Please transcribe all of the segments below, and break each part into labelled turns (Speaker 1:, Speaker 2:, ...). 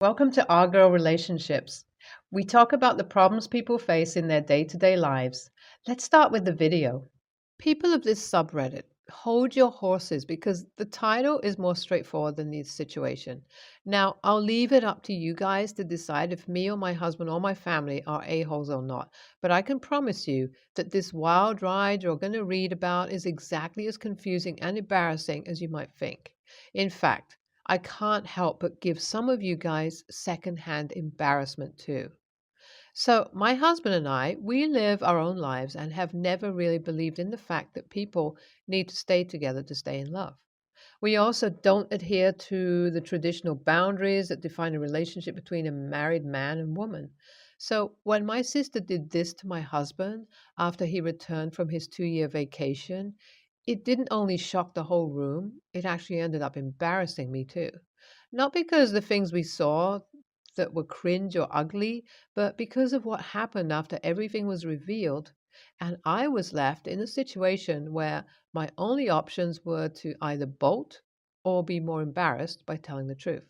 Speaker 1: Welcome to Our Girl Relationships. We talk about the problems people face in their day to day lives. Let's start with the video. People of this subreddit, hold your horses because the title is more straightforward than the situation. Now, I'll leave it up to you guys to decide if me or my husband or my family are a-holes or not. But I can promise you that this wild ride you're going to read about is exactly as confusing and embarrassing as you might think. In fact, I can't help but give some of you guys secondhand embarrassment too. So, my husband and I, we live our own lives and have never really believed in the fact that people need to stay together to stay in love. We also don't adhere to the traditional boundaries that define a relationship between a married man and woman. So, when my sister did this to my husband after he returned from his 2 year vacation, it didn't only shock the whole room, it actually ended up embarrassing me too. Not because the things we saw that were cringe or ugly, but because of what happened after everything was revealed. And I was left in a situation where my only options were to either bolt or be more embarrassed by telling the truth.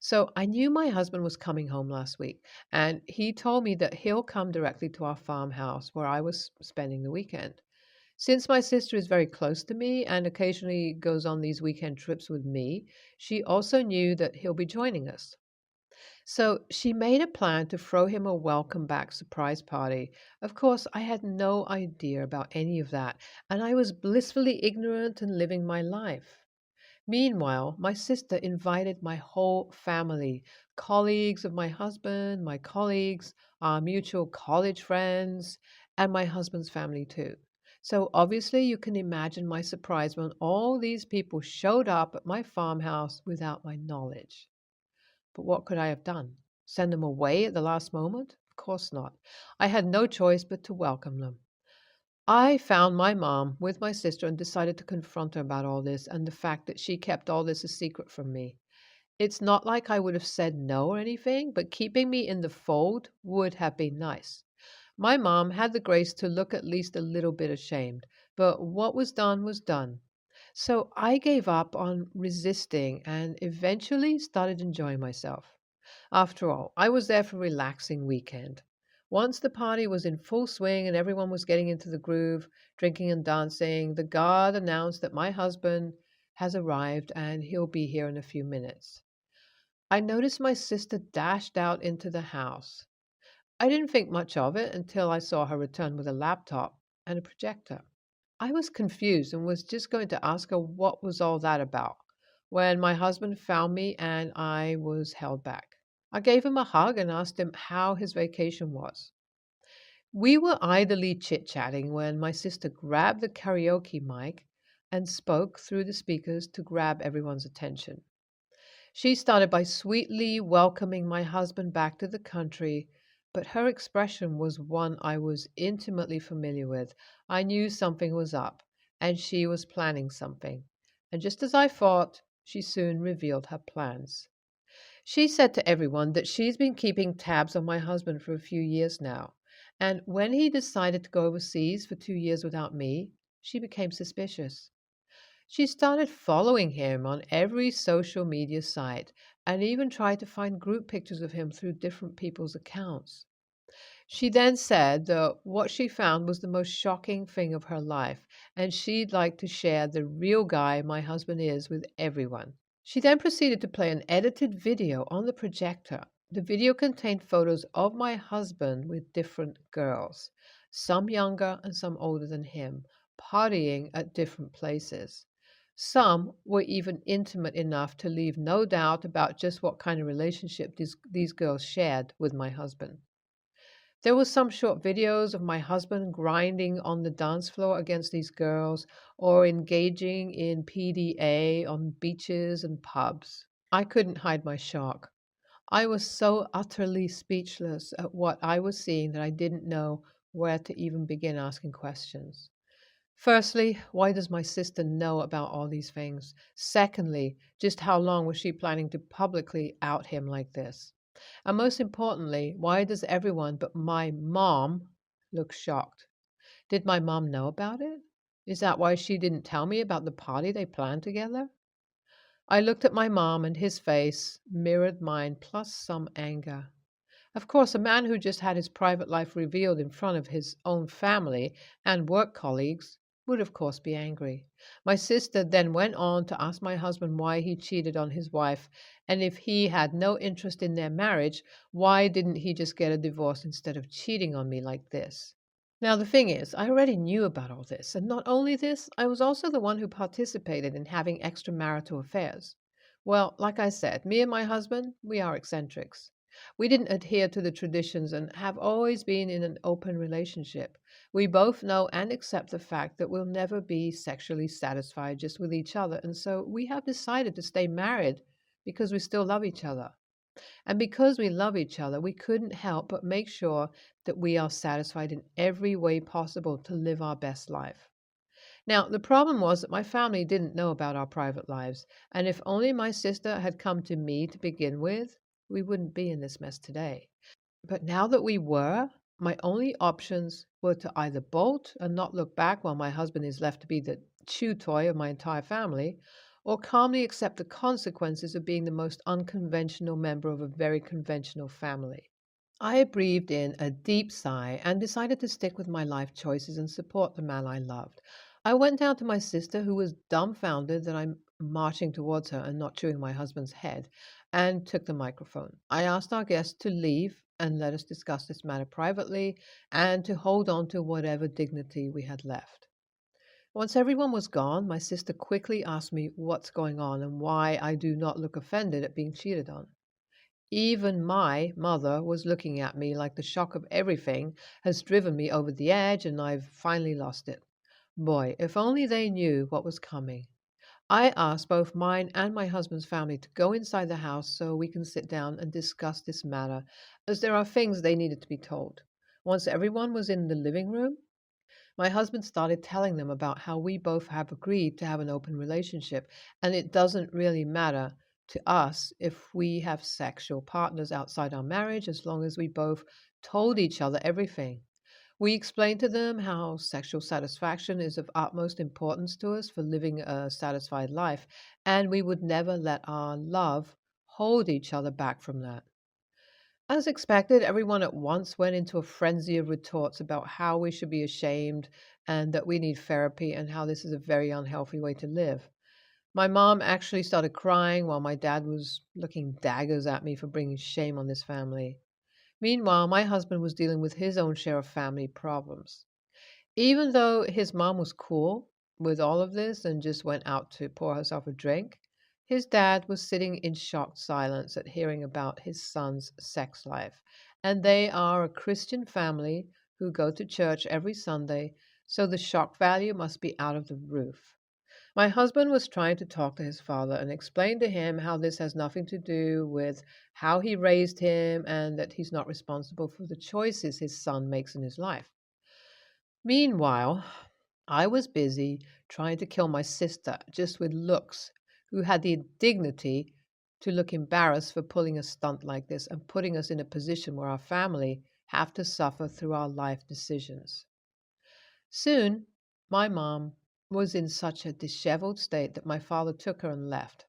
Speaker 1: So I knew my husband was coming home last week, and he told me that he'll come directly to our farmhouse where I was spending the weekend. Since my sister is very close to me and occasionally goes on these weekend trips with me, she also knew that he'll be joining us. So she made a plan to throw him a welcome back surprise party. Of course, I had no idea about any of that, and I was blissfully ignorant and living my life. Meanwhile, my sister invited my whole family, colleagues of my husband, my colleagues, our mutual college friends, and my husband's family too. So obviously, you can imagine my surprise when all these people showed up at my farmhouse without my knowledge. But what could I have done? Send them away at the last moment? Of course not. I had no choice but to welcome them. I found my mom with my sister and decided to confront her about all this and the fact that she kept all this a secret from me. It's not like I would have said no or anything, but keeping me in the fold would have been nice. My mom had the grace to look at least a little bit ashamed, but what was done was done. So I gave up on resisting and eventually started enjoying myself. After all, I was there for a relaxing weekend. Once the party was in full swing and everyone was getting into the groove, drinking and dancing, the guard announced that my husband has arrived and he'll be here in a few minutes. I noticed my sister dashed out into the house. I didn't think much of it until I saw her return with a laptop and a projector. I was confused and was just going to ask her what was all that about when my husband found me and I was held back. I gave him a hug and asked him how his vacation was. We were idly chit chatting when my sister grabbed the karaoke mic and spoke through the speakers to grab everyone's attention. She started by sweetly welcoming my husband back to the country, but her expression was one I was intimately familiar with. I knew something was up, and she was planning something. And just as I thought, she soon revealed her plans. She said to everyone that she's been keeping tabs on my husband for a few years now, and when he decided to go overseas for 2 years without me, she became suspicious. She started following him on every social media site and even tried to find group pictures of him through different people's accounts. She then said that what she found was the most shocking thing of her life, and she'd like to share the real guy my husband is with everyone. She then proceeded to play an edited video on the projector. The video contained photos of my husband with different girls, some younger and some older than him, partying at different places. Some were even intimate enough to leave no doubt about just what kind of relationship these girls shared with my husband. There were some short videos of my husband grinding on the dance floor against these girls or engaging in PDA on beaches and pubs. I couldn't hide my shock. I was so utterly speechless at what I was seeing that I didn't know where to even begin asking questions. Firstly, why does my sister know about all these things? Secondly, just how long was she planning to publicly out him like this? And most importantly, why does everyone but my mom look shocked? Did my mom know about it? Is that why she didn't tell me about the party they planned together? I looked at my mom, and his face mirrored mine, plus some anger. Of course, a man who just had his private life revealed in front of his own family and work colleagues would, of course, be angry. My sister then went on to ask my husband why he cheated on his wife, and if he had no interest in their marriage, why didn't he just get a divorce instead of cheating on me like this? Now, the thing is, I already knew about all this, and not only this, I was also the one who participated in having extramarital affairs. Well, like I said, me and my husband, we are eccentrics. We didn't adhere to the traditions and have always been in an open relationship. We both know and accept the fact that we'll never be sexually satisfied just with each other, and so we have decided to stay married because we still love each other. And because we love each other, we couldn't help but make sure that we are satisfied in every way possible to live our best life. Now, the problem was that my family didn't know about our private lives, and if only my sister had come to me to begin with, we wouldn't be in this mess today. But now that we were, my only options were to either bolt and not look back while my husband is left to be the chew toy of my entire family, or calmly accept the consequences of being the most unconventional member of a very conventional family. I breathed in a deep sigh and decided to stick with my life choices and support the man I loved. I went down to my sister, who was dumbfounded that I'm marching towards her and not chewing my husband's head, and took the microphone. I asked our guest to leave and let us discuss this matter privately and to hold on to whatever dignity we had left. Once everyone was gone, my sister quickly asked me what's going on and why I do not look offended at being cheated on. Even my mother was looking at me like the shock of everything has driven me over the edge and I've finally lost it. Boy, if only they knew what was coming. I asked both mine and my husband's family to go inside the house so we can sit down and discuss this matter, as there are things they needed to be told. Once everyone was in the living room, my husband started telling them about how we both have agreed to have an open relationship, and it doesn't really matter to us if we have sexual partners outside our marriage as long as we both told each other everything. We explained to them how sexual satisfaction is of utmost importance to us for living a satisfied life, and we would never let our love hold each other back from that. As expected, everyone at once went into a frenzy of retorts about how we should be ashamed and that we need therapy and how this is a very unhealthy way to live. My mom actually started crying while my dad was looking daggers at me for bringing shame on this family. Meanwhile, my husband was dealing with his own share of family problems. Even though his mom was cool with all of this and just went out to pour herself a drink, his dad was sitting in shocked silence at hearing about his son's sex life. And they are a Christian family who go to church every Sunday, so the shock value must be out of the roof. My husband was trying to talk to his father and explain to him how this has nothing to do with how he raised him and that he's not responsible for the choices his son makes in his life. Meanwhile, I was busy trying to kill my sister just with looks, who had the dignity to look embarrassed for pulling a stunt like this and putting us in a position where our family have to suffer through our life decisions. Soon, my mom was in such a disheveled state that my father took her and left,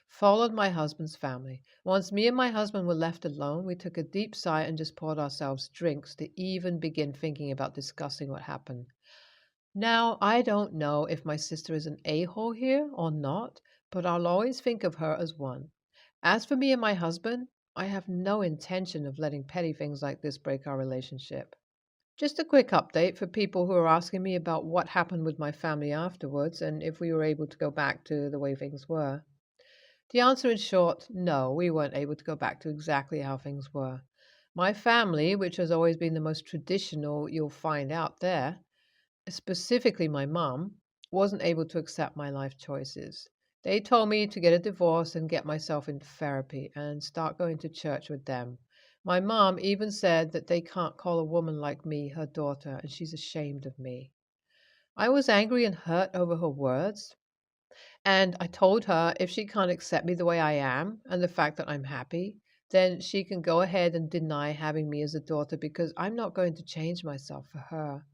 Speaker 1: followed my husband's family. Once me and my husband were left alone, we took a deep sigh and just poured ourselves drinks to even begin thinking about discussing what happened. Now, I don't know if my sister is an a-hole here or not, but I'll always think of her as one. As for me and my husband, I have no intention of letting petty things like this break our relationship. Just a quick update for people who are asking me about what happened with my family afterwards and if we were able to go back to the way things were. The answer in short, no, we weren't able to go back to exactly how things were. My family, which has always been the most traditional you'll find out there, specifically my mom, wasn't able to accept my life choices. They told me to get a divorce and get myself into therapy and start going to church with them. My mom even said that they can't call a woman like me her daughter and she's ashamed of me. I was angry and hurt over her words, and I told her if she can't accept me the way I am and the fact that I'm happy, then she can go ahead and deny having me as a daughter because I'm not going to change myself for her.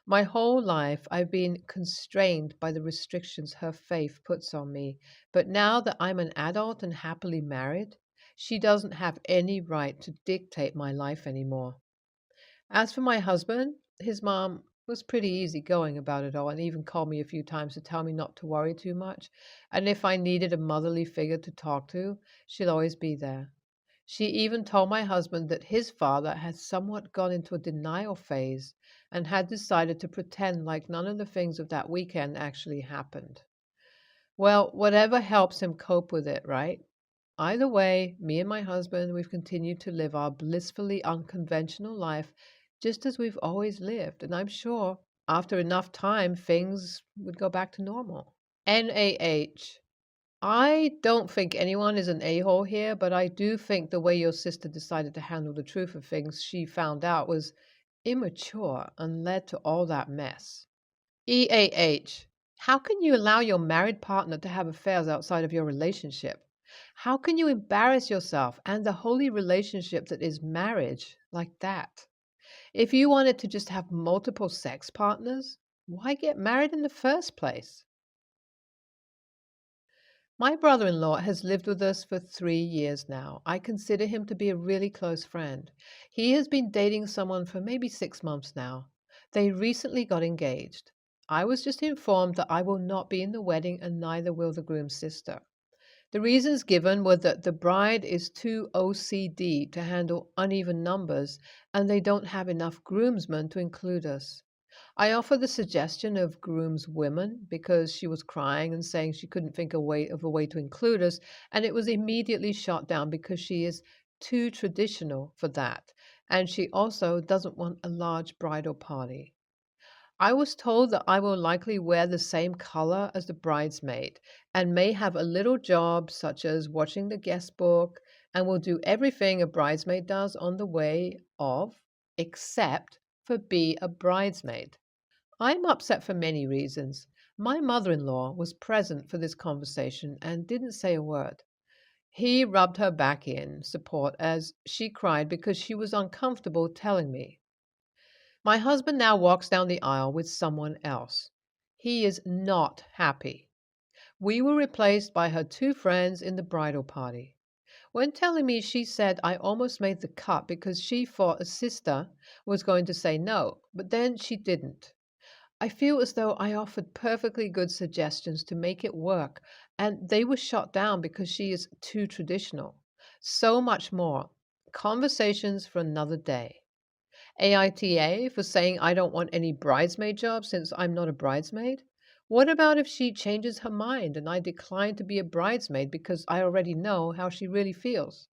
Speaker 1: My whole life, I've been constrained by the restrictions her faith puts on me. But now that I'm an adult and happily married, she doesn't have any right to dictate my life anymore. As for my husband, his mom was pretty easygoing about it all and even called me a few times to tell me not to worry too much. And if I needed a motherly figure to talk to, she'll always be there. She even told my husband that his father had somewhat gone into a denial phase and had decided to pretend like none of the things of that weekend actually happened. Well, whatever helps him cope with it, right? Either way, me and my husband, we've continued to live our blissfully unconventional life just as we've always lived. And I'm sure after enough time, things would go back to normal. NAH. I don't think anyone is an a hole here, but I do think the way your sister decided to handle the truth of things she found out was immature and led to all that mess. EAH. How can you allow your married partner to have affairs outside of your relationship? How can you embarrass yourself and the holy relationship that is marriage like that? If you wanted to just have multiple sex partners, why get married in the first place? My brother in law has lived with us for 3 years now. I consider him to be a really close friend. He has been dating someone for maybe 6 months now. They recently got engaged. I was just informed that I will not be in the wedding and neither will the groom's sister. The reasons given were that the bride is too OCD to handle uneven numbers and they don't have enough groomsmen to include us. I offered the suggestion of groomswomen because she was crying and saying she couldn't think of a way to include us, and it was immediately shot down because she is too traditional for that, and she also doesn't want a large bridal party. I was told that I will likely wear the same color as the bridesmaid and may have a little job such as watching the guest book and will do everything a bridesmaid does on the way of, except for be a bridesmaid. I'm upset for many reasons. My mother in law was present for this conversation and didn't say a word. He rubbed her back in support as she cried because she was uncomfortable telling me. My husband now walks down the aisle with someone else. He is not happy. We were replaced by her two friends in the bridal party. When telling me, she said I almost made the cut because she thought a sister was going to say no, but then she didn't. I feel as though I offered perfectly good suggestions to make it work, and they were shot down because she is too traditional. So much more. Conversations for another day. AITA for saying I don't want any bridesmaid job since I'm not a bridesmaid? What about if she changes her mind and I decline to be a bridesmaid because I already know how she really feels?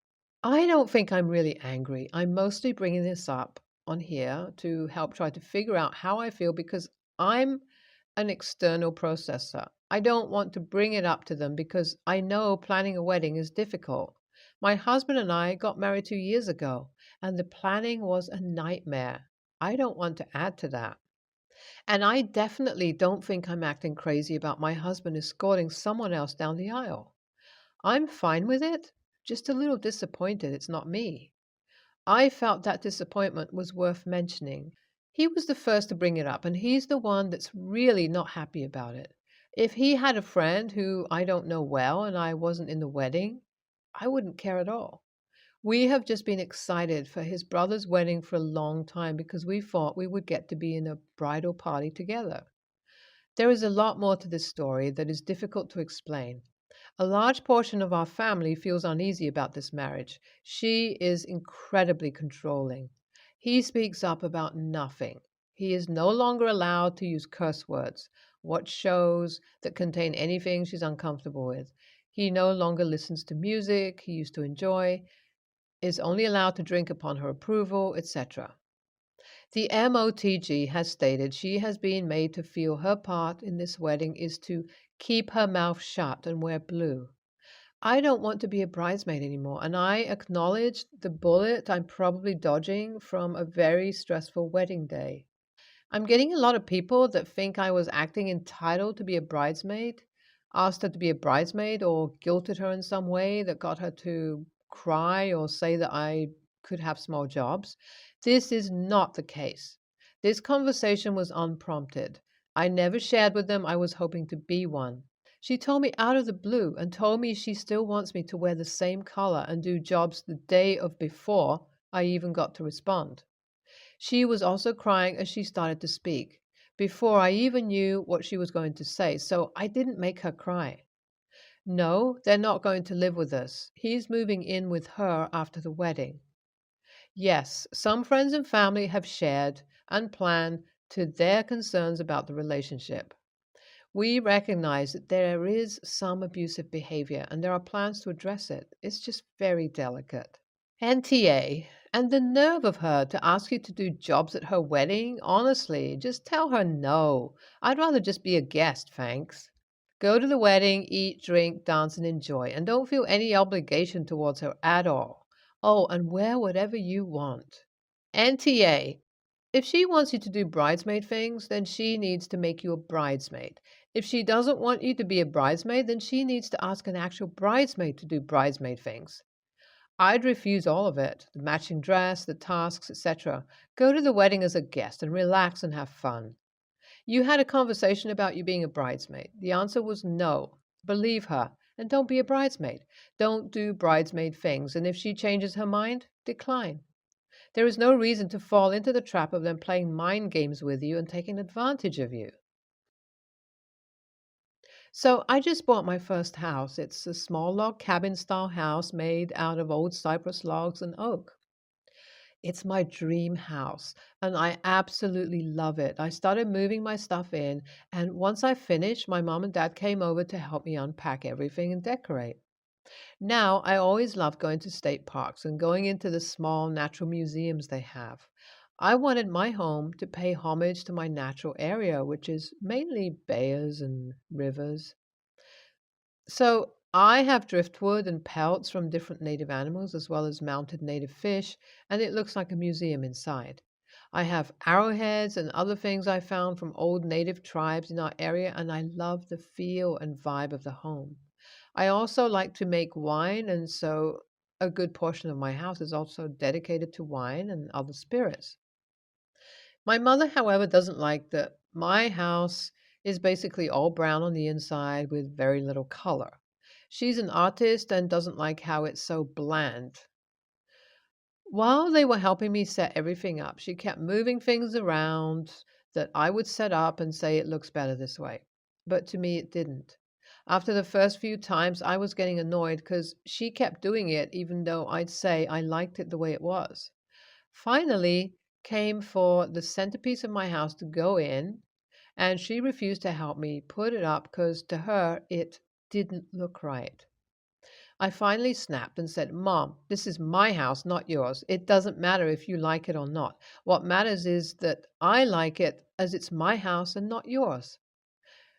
Speaker 1: I don't think I'm really angry. I'm mostly bringing this up on here to help try to figure out how I feel because I'm an external processor. I don't want to bring it up to them because I know planning a wedding is difficult. My husband and I got married 2 years ago, and the planning was a nightmare. I don't want to add to that. And I definitely don't think I'm acting crazy about my husband escorting someone else down the aisle. I'm fine with it, just a little disappointed it's not me. I felt that disappointment was worth mentioning. He was the first to bring it up, and he's the one that's really not happy about it. If he had a friend who I don't know well and I wasn't in the wedding, I wouldn't care at all. We have just been excited for his brother's wedding for a long time because we thought we would get to be in a bridal party together. There is a lot more to this story that is difficult to explain. A large portion of our family feels uneasy about this marriage. She is incredibly controlling. He speaks up about nothing. He is no longer allowed to use curse words, watch shows that contain anything she's uncomfortable with. He no longer listens to music he used to enjoy, is only allowed to drink upon her approval, etc. The MOTG has stated she has been made to feel her part in this wedding is to keep her mouth shut and wear blue. I don't want to be a bridesmaid anymore, and I acknowledge the bullet I'm probably dodging from a very stressful wedding day. I'm getting a lot of people that think I was acting entitled to be a bridesmaid, asked her to be a bridesmaid, or guilted her in some way that got her to cry or say that I could have small jobs. This is not the case. This conversation was unprompted. I never shared with them I was hoping to be one. She told me out of the blue and told me she still wants me to wear the same color and do jobs the day of before I even got to respond. She was also crying as she started to speak, before I even knew what she was going to say, so I didn't make her cry. No, they're not going to live with us. He's moving in with her after the wedding. Yes, some friends and family have shared and planned to their concerns about the relationship. We recognize that there is some abusive behavior and there are plans to address it. It's just very delicate. NTA, and the nerve of her to ask you to do jobs at her wedding? Honestly, just tell her no. I'd rather just be a guest, thanks. Go to the wedding, eat, drink, dance, and enjoy, and don't feel any obligation towards her at all. Oh, and wear whatever you want. NTA, if she wants you to do bridesmaid things, then she needs to make you a bridesmaid. If she doesn't want you to be a bridesmaid, then she needs to ask an actual bridesmaid to do bridesmaid things. I'd refuse all of it, the matching dress, the tasks, etc. Go to the wedding as a guest and relax and have fun. You had a conversation about you being a bridesmaid. The answer was no. Believe her and don't be a bridesmaid. Don't do bridesmaid things, and if she changes her mind, decline. There is no reason to fall into the trap of them playing mind games with you and taking advantage of you. So I just bought my first house. It's a small log cabin style house made out of old cypress logs and oak. It's my dream house, and I absolutely love it. I started moving my stuff in, and once I finished, my mom and dad came over to help me unpack everything and decorate. Now, I always love going to state parks and going into the small natural museums they have. I wanted my home to pay homage to my natural area, which is mainly bayous and rivers. So I have driftwood and pelts from different native animals as well as mounted native fish, and it looks like a museum inside. I have arrowheads and other things I found from old native tribes in our area, and I love the feel and vibe of the home. I also like to make wine, and so a good portion of my house is also dedicated to wine and other spirits. My mother, however, doesn't like that my house is basically all brown on the inside with very little color. She's an artist and doesn't like how it's so bland. While they were helping me set everything up, she kept moving things around that I would set up and say it looks better this way. But to me, it didn't. After the first few times, I was getting annoyed because she kept doing it even though I'd say I liked it the way it was. Finally, came for the centerpiece of my house to go in, and she refused to help me put it up because to her it didn't look right. I finally snapped and said, Mom, this is my house, not yours. It doesn't matter if you like it or not. What matters is that I like it as it's my house and not yours.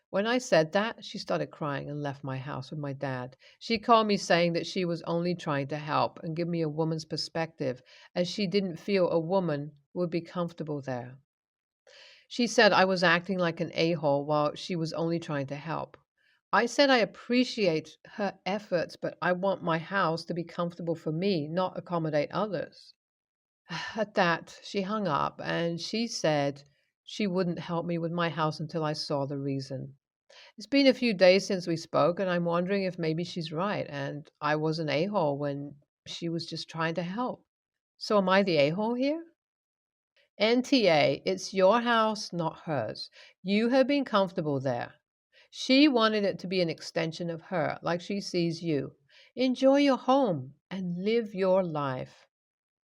Speaker 1: When I said that, she started crying and left my house with my dad. She called me saying that she was only trying to help and give me a woman's perspective, as she didn't feel a woman would be comfortable there. She said I was acting like an a-hole while she was only trying to help. I said I appreciate her efforts, but I want my house to be comfortable for me, not accommodate others. At that, she hung up and she said she wouldn't help me with my house until I saw the reason. It's been a few days since we spoke, and I'm wondering if maybe she's right and I was an a-hole when she was just trying to help. So am I the a-hole here? NTA, it's your house, not hers. You have been comfortable there. She wanted it to be an extension of her, like she sees you. Enjoy your home and live your life.